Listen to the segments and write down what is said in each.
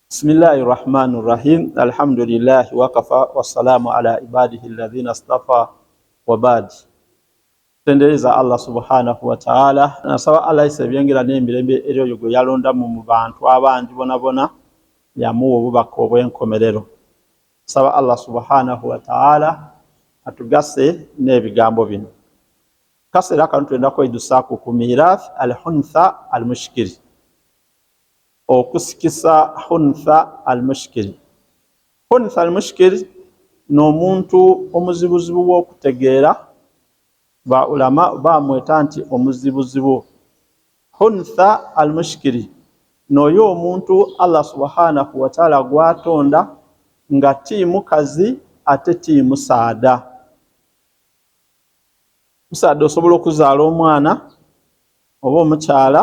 Bismillahirrahmanirrahim. Alhamdulillah wakafa wassalamu ala ibadihi alladhina istafa wa ba'd. Tendereza Allah subhanahu wa ta'ala nasaba Allah isebyengira n'emirembe eryo yogo yalonda mu bantu abangi bonabona yamuwa obubaka obw'enkomerero. Saba Allah subhanahu wa ta'ala atugase n'ebigambo bino. Kasera kanu twenda kwejusako ku mirath al-huntha al-mushkil. Okusikisa huntha al-mushkil. Huntha al-mushkil n'omuntu omuzibuzibu w'okutegeera ba ulama bamweta nti omuzibuzibu. Huntha al-mushkil n'oyo omuntu Allah subhanahu wa ta'ala gwatonda nga ti mukazi ate ti musaada. Musaada osobola okuzaala omwana oba omukyala,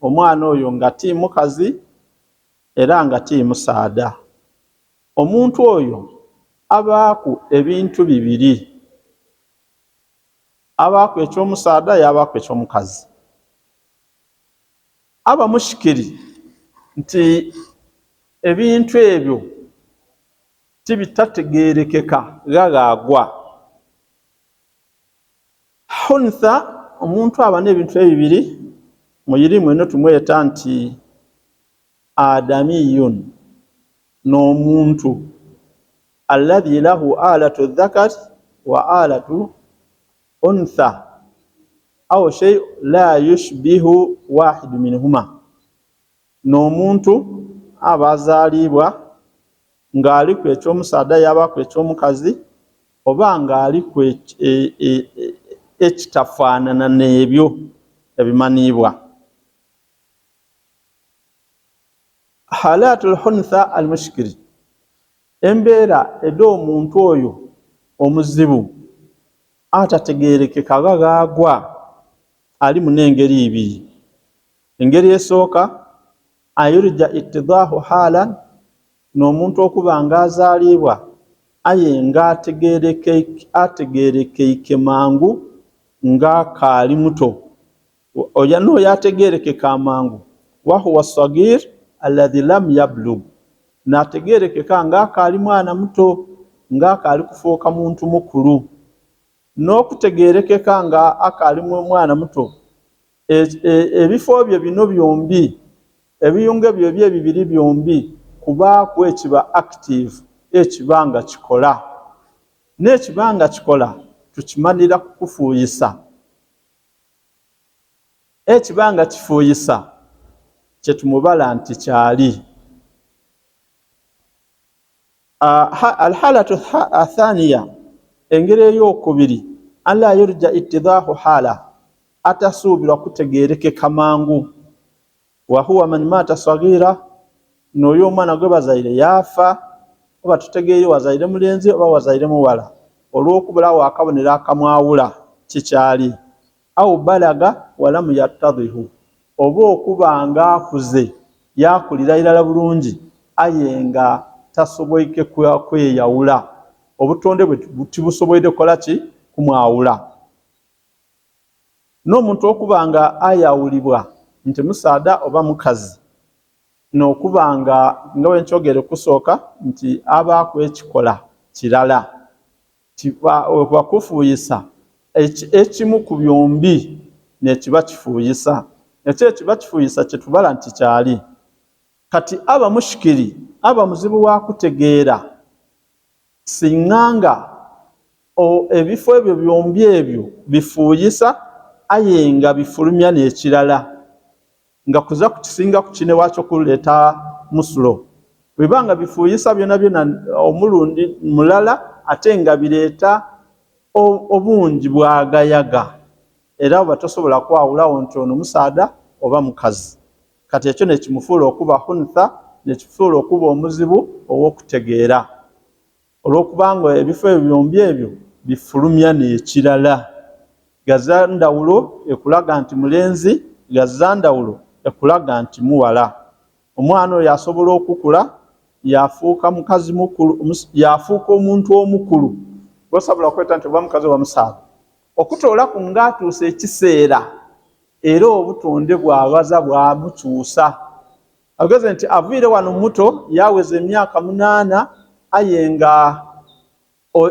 omwana oyo nga ti mukazi era nga ti musaada. Omuntu oyo abaaku ebintu bibiri, abaaku ekyomusaada yabaaku ekyomukazi. Aba mushkiri nti ebintu ebyo tibitategeerekeka gagaagwa. Huntha omuntu aba n'ebintu ebibiri, muyirimu eno tumweta nti adamiyun, n'omuntu alladhi lahu alatu dhakari wa alatu untha aw shay la yushbihu wahid minhuma. N'omuntu abazaalibwa ng'aliku ekyomusaada yabaku ekyomukazi oba ng'aliku ekitafaanana n'ebyo ebimanibwa. Halatul huntha al-mushkil, embeera ed'omuntu oyo omuzibu atategeerekeka gagaagwa alimu n'engeri ibiri. Engeri esooka ayurja ittidaahu halan, n'omuntu okuba nga azaalibwa aye nga ategeerekeike mangu ng'akaali muto. Oyo n'oyo ategeerekeka mangu wahuwa sagir alladhi lam yablug, n'ategeerekeka ng'akaali mwana muto, ng'akaali kufuuka muntu mukulu. N'okutegeerekeka nga akaali mwana muto, ebifo bye bino byombi, ebiyungo ebyo ebibiri byombi kubaaku ekiba active, ekibanga kikola. N'ekibanga kikola tukimanira kukufuuyisa. Ekibanga kifuuyisa kyetumubala nti kyali. Alhalatu athaniya, engeri ey'okubiri, alla yurja ittidaahu hala, atasuubirwa kutegeerekeka mangu. Wahuwa man mata sagira, n'oyo omwana gwe bazaire yafa, oba tutegeere wazaire mulenzi oba wazaire muwala, olw'okubulawo akabonero akamwawula kikyali. Aw balaga walamu yattadhihu, oba okuba nga akuze yakulira irala bulungi aye nga tasoboike kweyawula, obutonde bwe tibusoboire kola ki kumwawula. N'omuntu okuba nga ayawulibwa nti musaada oba mukazi, n'okuba nga wenkyogere kusooka nti abaaku ekikola kirala, bakufuuyisa ekimu ku byombi nekiba kifuuyisa. Ekyo ekiba kifuuyisa kyetubala nti kyali. Kati aba mushkiri, aba muzibu wa kutegeera, singanga ebifo ebyo byombi ebyo bifuuyisa aye nga bifulumya n'ekirala, nga kuza kukisinga ku kine wakyo kuleeta musulo. Bwebanga bifuuyisa byona byona omulundi mulala ate nga bireeta obungi bwagayaga, era oba tosobola kwawulawo nti ono musaada oba mukazi. Kati ekyo nekimufuula okuba huntha, nekifuula okuba omuzibu ow'okutegeera, olw'okubanga ebifo ebyo byombi ebyo bifulumya n'ekirala. Gaza ndawulo ekulaga nti mulenzi, gaza ndawulo ekulaga nti muwala. Omwana oyo asobola okukula yafuuka mukazi mukulu, yafuuka omuntu omukulu, osobola kweta nti oba mukazi oba musaada. Okutoolaku ng'atuusa ekiseera era obutonde bwabaza bwamukyusa. ageze nti avire wano muto yaweze emyaka 8 ayenga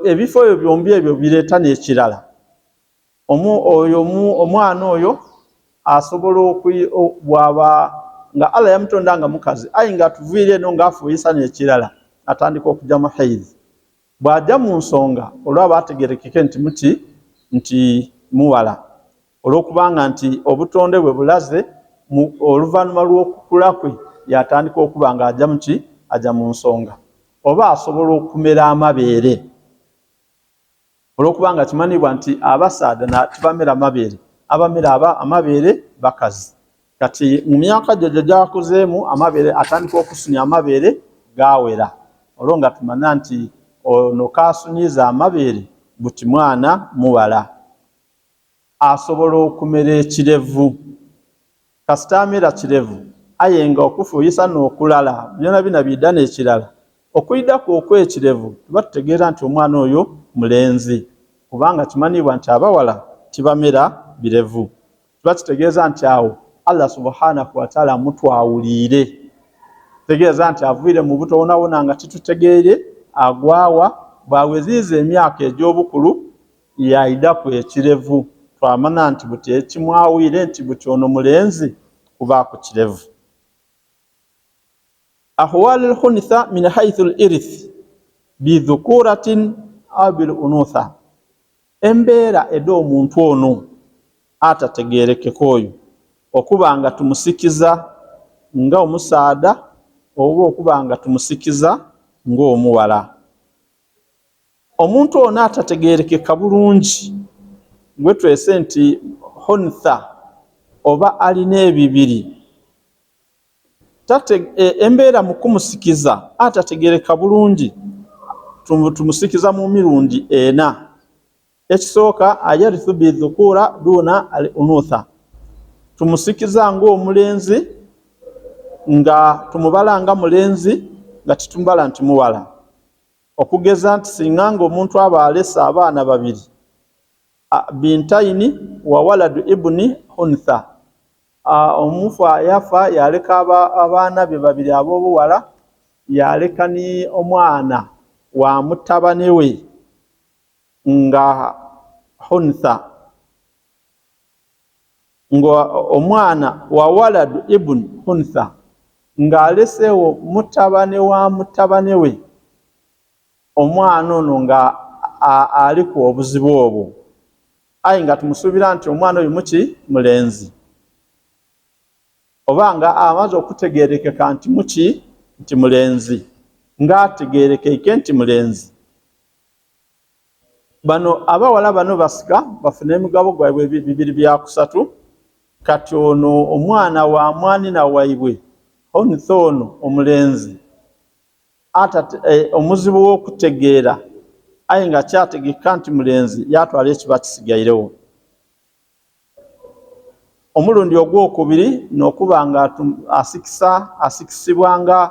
ebifo ebyo byombi ebyo bireeta n'ekirala. Omwana oyo asobola bwaba nga Allah yamutonda nga mukazi ayenga atuviire eno ng'afuuyisa n'ekirala atandika okujja mu haidhi. Bw'ajja mu nsonga olwaba ategerekeke nti muwala olw'okubanga nti obutonde bwe bulaze oluvannyuma lw'okukula kwe yatandika okuba nga ajja mu nsonga, oba asobola okumera amabeere olw'okubanga kimanibwa nti abasaada tibamera mabeere, abamera amabeere bakazi. Kati mu myaka gyo gyakuzeemu amabeere atandika okusunya amabeere gawera, olwo nga tumanya nti ono kasunyiza amabeere buti mwana muwala. Asobola okumera ekirevu, kasitamera kirevu ayenga okufuuyisa n'okulala byonna bina bidda n'ekirala. Okuyiddaku okwekirevu tuba tutegeera nti omwana oyo mulenzi, kubanga kimanibwa nti abawala tibamera birevu. Tuba kitegeeza nti awo Allah subhanahu wa ta'ala amutwawuliire, tegeeza nti avuire mu buto wonawona nga titutegeere agwawa, bwaweziiza emyaka egy'obukulu yayiddaku ekirevu, twamanya nti buti ekimwawire nti buti ono mulenzi kuba ku kirevu. Ahwal al-khuntha min haythu al-irth bidhukuratin aw bil unutha, embeera ed'omuntu ono atategeerekeko oyo okuba nga tumusikiza nga omusaada oba okuba nga tumusikiza ng'omuwala. Omuntu ono atategeerekeka bulungi gwe twese nti khuntha oba alina ebibiri, embeera mu kumusikiza atategeereka bulungi tumusikiza mu mirundi 4. Ekisooka ayarithu bidhukura duna al-unutha, tumusikiza ng'omulenzi nga tumubala nga mulenzi nga titumubala nti muwala. Okugeza nti singa ng'omuntu aba alesa abaana babiri, bintaini wa waladu ibni khuntha, omufa yafa yaleka abaana be babiri ab'obuwala, yaleka ni omwana wa mutabani we nga khuntha, nga omwana wa waladu ibn khuntha nga alesewo mutabani wa mutabani we, omwana ono nga aliku obuzibu obwo, ayi nga tumusuubira nti omwana oyo mulenzi, oba nga amaze okutegeerekeka nti mulenzi, nga ategeerekeke nti mulenzi. Bano abawala bano basika bafuna emigabo gwabwe 2 kati ono omwana wa mwanina waibwe khuntha ono omulenzi omuzibu w'okutegeera aye nga kyategeka nti mulenzi yatwala ekiba kisigairewo. Omulundi ogwokubiri n'okuba nga asikisibwa nga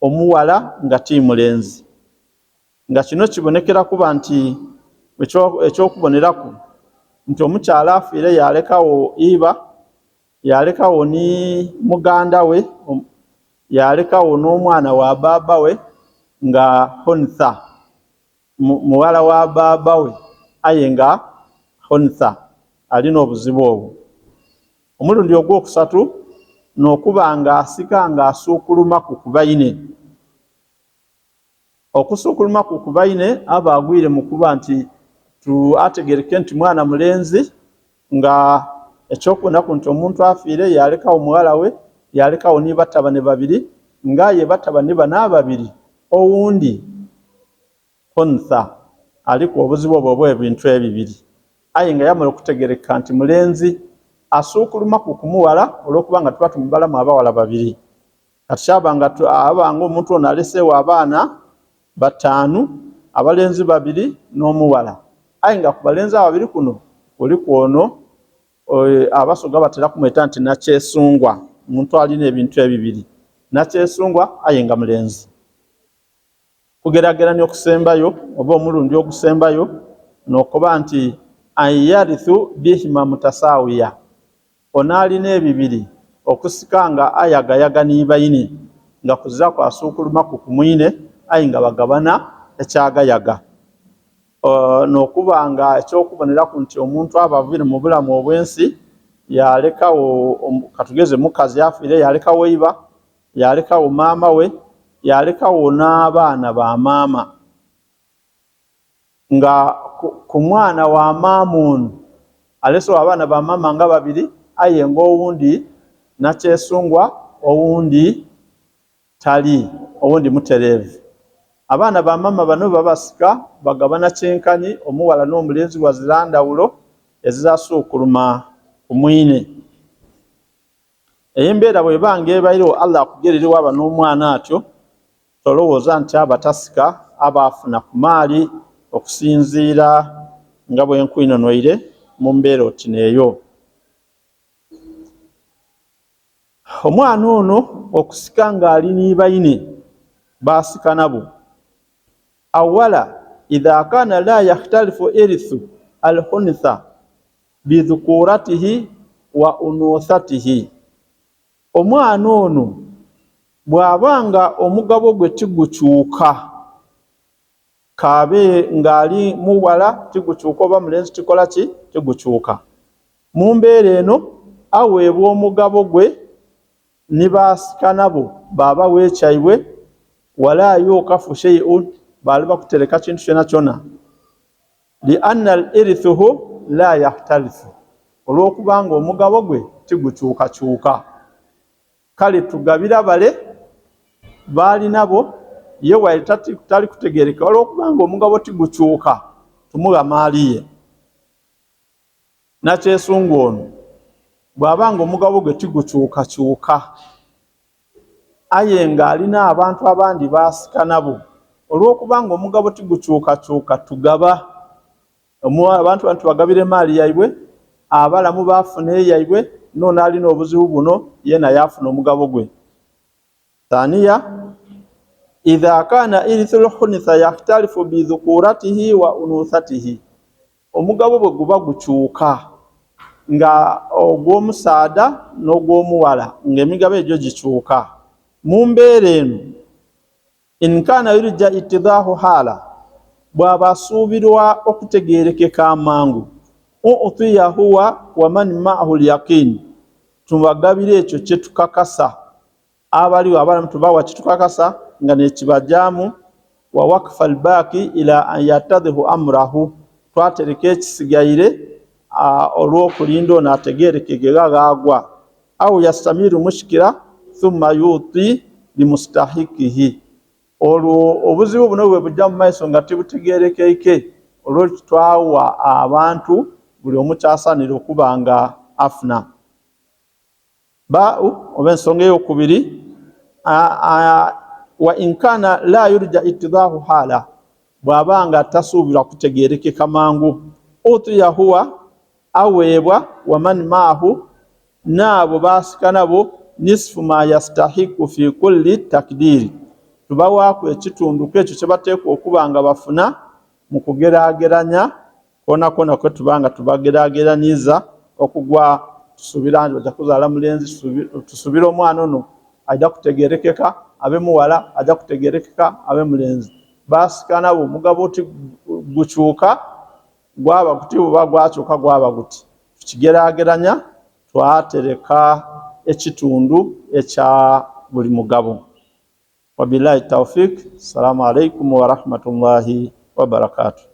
omuwala nga ti mulenzi, nga kino kibonekera kuba nti ekyokuboneraku nti omukyala afiire yalekawo iba, yalekawo ni muganda we, yalekawo n'omwana wa baba we nga khuntha, muwala wa baba we aye nga khuntha alina obuzibu obwo. Omulundi ogwokusatu n'okuba nga asika nga asuukulumaku ku baine. Okusuukulumaku ku baine aba agwire mu kuba nti ategereke nti mwana mulenzi, nga ekyokubonaku nti omuntu afiire yalekawo muwala we, yalekawo ni batabani babiri, nga ye batabani bana babiri, owundi khuntha aliku obuzibu obwo bw'ebintu ebibiri, aye nga yamala okutegereka nti mulenzi, asuukulumaku ku muwala olw'okuba nga tuba tumubalamu abawala babiri. Kati kyabanga omuntu ono aleseewo abaana 5, abalenzi 2 n'omuwala, aye nga ku balenzi ababiri kuno kuliku ono abasoga batera kumweta nti nakyesungwa, omuntu alina ebintu ebibiri, nakyesungwa aye nga mulenzi. Kugeraageranya okusembayo oba omulundi ogusembayo n'okuba nti ayarithu bihima mutasaawiya, ono alina ebibiri okusikanga ayagayaga nibayine nga kuzza kwasuukuluma ku kumwine ayi nga bagabana ekyagayaga. N'okubanga ekyokuboneraku nti omuntu aba avire mu bulamu obwensi yalekawo katugeze mukazi afiire yalekawo iba yalekawo maama we yalekawo n'abaana ba maama nga ku mwana wa maama ono alesewo abaana ba maama nga babiri aye ng'owundi nakyesungwa owundi tali owundi mutereevu. Abaana ba maama bano babasika bagabana kyenkanyi omuwala n'omulenzi wazirandawulo ezizasuukuluma ku mwine. Embeera bwebanga ebairiwo Allah akugereriwo aba n'omwana atyo tolowooza nti aba tasika aba afuna ku maali okusinziira nga bwenkwinonoire mu mbeera oti neeyo. Omwana ono okusika ng'ali nibayine baasika nabo. Awala idha kana la yakhtalifu irithu alhuntha bidhukuratihi wa unuthatihi. Omwana ono bw'abanga omugabo gwe tigukyuka kabe ng'ali muwala tigukyuka oba mulenzi kikola ki tigukyuka, mu mbeera eno aweebwa omugabo gwe nibaasika nabo baba weekyaiwe wala yukafu shay'un bali bakutereka kintu kyona kyona li anna al-irithuhu la yahtalifu olw'okubanga omugabo gwe tigukyukakyuka. Kale tugabira bale baali nabo ye wali tali kutegereka olw'okubanga omugabo tigukyuka tumuwa maali ye. Nakyesungu ono bw'abanga omugabo gwe tigukyukakyuka aye ng'alina abantu abandi baasika nabo olw'okubanga omugabo tigukyukakyuka tugaba abantu bantu bagabire maali yaibwe abalamu baafuna eyaibwe nono alina obuzibu buno ye naye afuna omugabo gwe. Thaniya idha kana irithul huntha yakhtalifu bidhukuratihi wa unuthatihi. Omugabo bwe guba gukyuka nga ogw'omusaada n'ogw'omuwala ng'emigabo egyo gikyuka mu mbeera eno in kana yurja ittidahu hala bw'aba asuubirwa okutegeerekeka amangu utiya huwa wa man ma'ahu al-yaqin tubagabira ekyo kye tukakasa abaliwo abalamu tubawa kitukakasa nga nekibajaamu wa waqfa al-baqi ila an yatadhihu amrahu twatereka ekisigaire olw'okulinda ono ategeerekeke gagagwa au yastamiru mushkila thumma yuti limustahikihi. Olwo obuzibu buno bwe bujja mu maiso nga tibutegeerekeike olw'ekitwawa abantu buli omu kyasaanira okuba nga afuna. Oba ensonga ey'okubiri wa inkana la yurja ittidahu hala bw'abanga tasuubirwa kutegeerekeka mangu utiya huwa aweebwa wa man maahu n'abo baasika nabo nisfu ma yastahiku fi kulli takdiri tubawaako ekitundu ekyo kye bateekwa okuba nga bafuna mu kugeraageranya koona kwe tubanga tubageraageranyiza okugwa tusuubira nti bajja kuzaala mulenzi tusuubira omwana ono ajja kutegeerekeka abe muwala ajja kutegeerekeka abe mulenzi baasika nabo omugabo ti gukyuka gwaba guti oba gwakyuka gwaba guti tukigeraageranya twatereka ekitundu ekya buli mugabo. Wabillahi tawfiq. Assalamu alaikum wa rahmatullahi wa barakatuh.